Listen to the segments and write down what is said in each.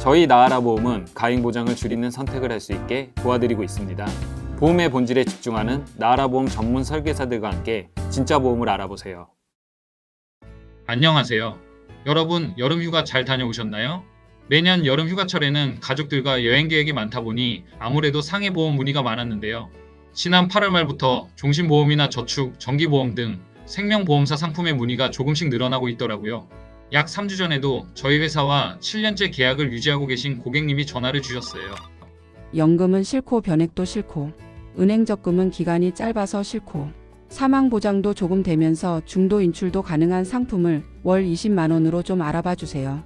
저희 나아라보험은 가입 보장을 줄이는 선택을 할 수 있게 도와드리고 있습니다. 보험의 본질에 집중하는 나아라보험 전문 설계사들과 함께 진짜 보험을 알아보세요. 안녕하세요. 여러분, 여름휴가 잘 다녀오셨나요? 매년 여름 휴가철에는 가족들과 여행 계획이 많다 보니 아무래도 상해 보험 문의가 많았는데요. 지난 8월 말부터 종신보험이나 저축, 정기보험 등 생명보험사 상품의 문의가 조금씩 늘어나고 있더라고요. 약 3주 전에도 저희 회사와 7년째 계약을 유지하고 계신 고객님이 전화를 주셨어요. 연금은 싫고 변액도 싫고 은행 적금은 기간이 짧아서 싫고 사망보장도 조금 되면서 중도 인출도 가능한 상품을 월 20만 원으로 좀 알아봐 주세요.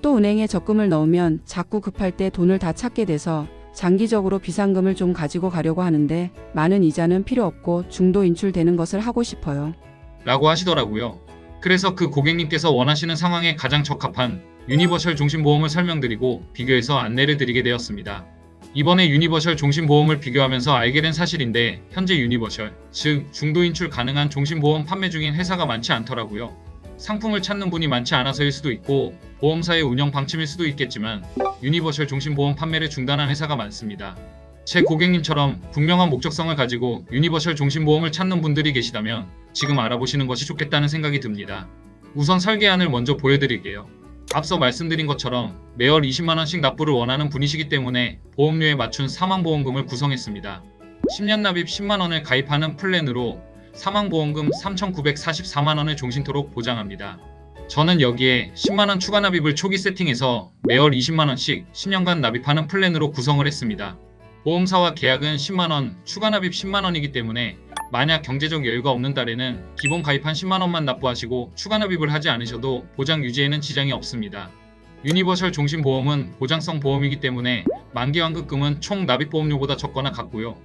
또 은행에 적금을 넣으면 자꾸 급할 때 돈을 다 찾게 돼서 장기적으로 비상금을 좀 가지고 가려고 하는데 많은 이자는 필요 없고 중도 인출되는 것을 하고 싶어요. 라고 하시더라고요. 그래서 그 고객님께서 원하시는 상황에 가장 적합한 유니버셜 종신보험을 설명드리고 비교해서 안내를 드리게 되었습니다. 이번에 유니버셜 종신보험을 비교하면서 알게 된 사실인데 현재 유니버셜, 즉 중도 인출 가능한 종신보험 판매 중인 회사가 많지 않더라고요. 상품을 찾는 분이 많지 않아서일 수도 있고 보험사의 운영 방침일 수도 있겠지만 유니버셜 종신보험 판매를 중단한 회사가 많습니다. 제 고객님처럼 분명한 목적성을 가지고 유니버셜 종신보험을 찾는 분들이 계시다면 지금 알아보시는 것이 좋겠다는 생각이 듭니다. 우선 설계안을 먼저 보여드릴게요. 앞서 말씀드린 것처럼 매월 20만원씩 납부를 원하는 분이시기 때문에 보험료에 맞춘 사망보험금을 구성했습니다. 10년 납입 10만원을 가입하는 플랜으로 사망보험금 3,944만원을 종신토록 보장합니다. 저는 여기에 10만원 추가 납입을 초기 세팅해서 매월 20만원씩 10년간 납입하는 플랜으로 구성을 했습니다. 보험사와 계약은 10만원, 추가 납입 10만원이기 때문에 만약 경제적 여유가 없는 달에는 기본 가입한 10만원만 납부하시고 추가 납입을 하지 않으셔도 보장 유지에는 지장이 없습니다. 유니버셜 종신보험은 보장성 보험이기 때문에 만기 환급금은 총 납입보험료보다 적거나 같고요.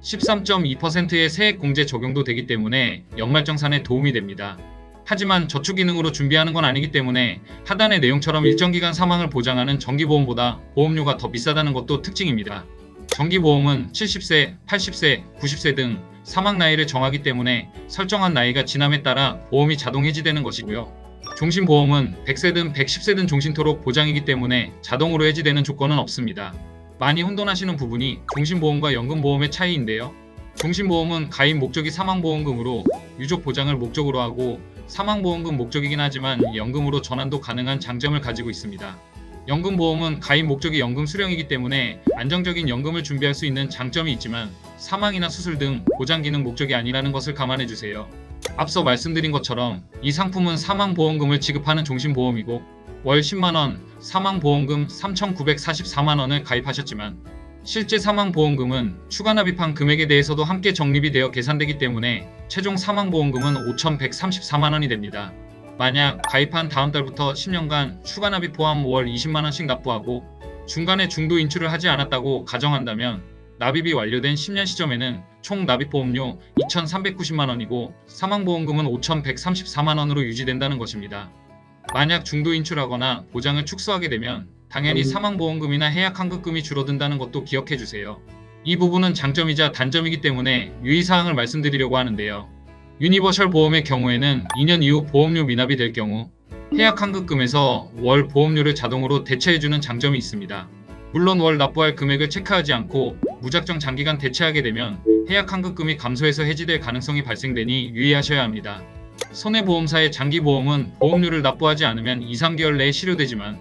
13.2%의 세액공제 적용도 되기 때문에 연말정산에 도움이 됩니다. 하지만 저축 기능으로 준비하는 건 아니기 때문에 하단의 내용처럼 일정 기간 사망을 보장하는 정기보험보다 보험료가 더 비싸다는 것도 특징입니다. 정기보험은 70세, 80세, 90세 등 사망 나이를 정하기 때문에 설정한 나이가 지남에 따라 보험이 자동 해지되는 것이고요. 종신보험은 100세든 110세든 종신토록 보장이기 때문에 자동으로 해지되는 조건은 없습니다. 많이 혼돈하시는 부분이 종신보험과 연금보험의 차이인데요. 종신보험은 가입 목적이 사망보험금으로 유족 보장을 목적으로 하고 사망보험금 목적이긴 하지만 연금으로 전환도 가능한 장점을 가지고 있습니다. 연금보험은 가입 목적이 연금 수령이기 때문에 안정적인 연금을 준비할 수 있는 장점이 있지만 사망이나 수술 등 보장 기능 목적이 아니라는 것을 감안해 주세요. 앞서 말씀드린 것처럼 이 상품은 사망보험금을 지급하는 종신보험이고 월 10만원, 사망보험금 3,944만원을 가입하셨지만 실제 사망보험금은 추가 납입한 금액에 대해서도 함께 적립이 되어 계산되기 때문에 최종 사망보험금은 5,134만원이 됩니다. 만약 가입한 다음 달부터 10년간 추가 납입 포함 월 20만원씩 납부하고 중간에 중도 인출을 하지 않았다고 가정한다면 납입이 완료된 10년 시점에는 총 납입보험료 2,390만원이고 사망보험금은 5,134만원으로 유지된다는 것입니다. 만약 중도 인출하거나 보장을 축소하게 되면 당연히 사망보험금이나 해약환급금이 줄어든다는 것도 기억해주세요. 이 부분은 장점이자 단점이기 때문에 유의사항을 말씀드리려고 하는데요. 유니버셜 보험의 경우에는 2년 이후 보험료 미납이 될 경우 해약환급금에서 월 보험료를 자동으로 대체해주는 장점이 있습니다. 물론 월 납부할 금액을 체크하지 않고 무작정 장기간 대체하게 되면 해약환급금이 감소해서 해지될 가능성이 발생되니 유의하셔야 합니다. 손해보험사의 장기보험은 보험료를 납부하지 않으면 2-3개월 내에 실효되지만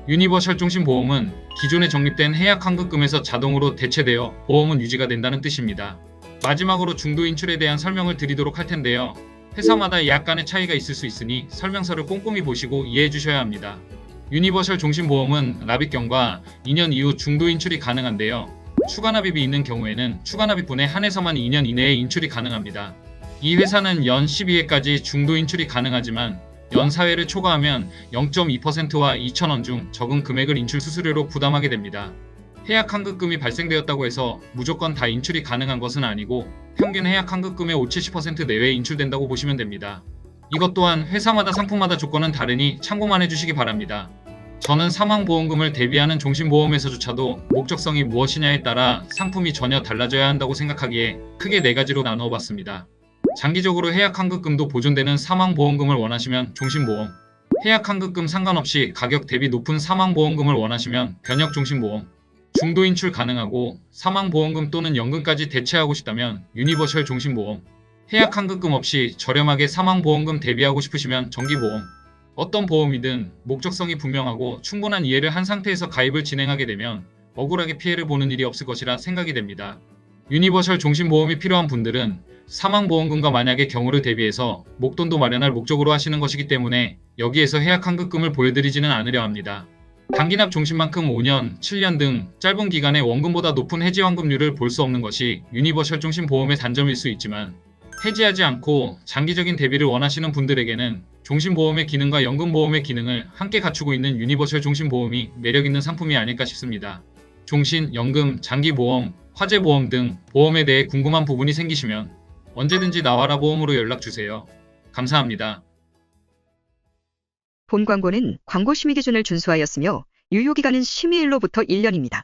유니버셜 종신보험은 기존에 적립된 해약환급금에서 자동으로 대체되어 보험은 유지가 된다는 뜻입니다. 마지막으로 중도 인출에 대한 설명을 드리도록 할 텐데요. 회사마다 약간의 차이가 있을 수 있으니 설명서를 꼼꼼히 보시고 이해해 주셔야 합니다. 유니버셜 종신보험은 납입경과 2년 이후 중도 인출이 가능한데요. 추가 납입이 있는 경우에는 추가 납입분에 한해서만 2년 이내에 인출이 가능합니다. 이 회사는 연 12회까지 중도 인출이 가능하지만 연 4회를 초과하면 0.2%와 2,000원 중 적은 금액을 인출 수수료로 부담하게 됩니다. 해약환급금이 발생되었다고 해서 무조건 다 인출이 가능한 것은 아니고 평균 해약환급금의 5-70% 내외에 인출된다고 보시면 됩니다. 이것 또한 회사마다 상품마다 조건은 다르니 참고만 해주시기 바랍니다. 저는 사망보험금을 대비하는 종신보험에서조차도 목적성이 무엇이냐에 따라 상품이 전혀 달라져야 한다고 생각하기에 크게 4가지로 나누어 봤습니다. 장기적으로 해약환급금도 보존되는 사망보험금을 원하시면 종신보험, 해약 환급금 상관없이 가격 대비 높은 사망보험금을 원하시면 변역종신보험, 중도 인출 가능하고 사망보험금 또는 연금까지 대체하고 싶다면 유니버셜 종신보험, 해약 환급금 없이 저렴하게 사망보험금 대비하고 싶으시면 정기보험, 어떤 보험이든 목적성이 분명하고 충분한 이해를 한 상태에서 가입을 진행하게 되면 억울하게 피해를 보는 일이 없을 것이라 생각이 됩니다. 유니버셜 종신보험이 필요한 분들은 사망보험금과 만약의 경우를 대비해서 목돈도 마련할 목적으로 하시는 것이기 때문에 여기에서 해약 환급금을 보여드리지는 않으려 합니다. 단기납 종신만큼 5년, 7년 등 짧은 기간에 원금보다 높은 해지 환급률을 볼 수 없는 것이 유니버셜 종신보험의 단점일 수 있지만 해지하지 않고 장기적인 대비를 원하시는 분들에게는 종신보험의 기능과 연금보험의 기능을 함께 갖추고 있는 유니버셜 종신보험이 매력있는 상품이 아닐까 싶습니다. 종신, 연금, 장기보험, 화재보험 등 보험에 대해 궁금한 부분이 생기시면 언제든지 나와라 보험으로 연락주세요. 감사합니다. 본 광고는 광고 심의 기준을 준수하였으며 유효기간은 심의일로부터 1년입니다.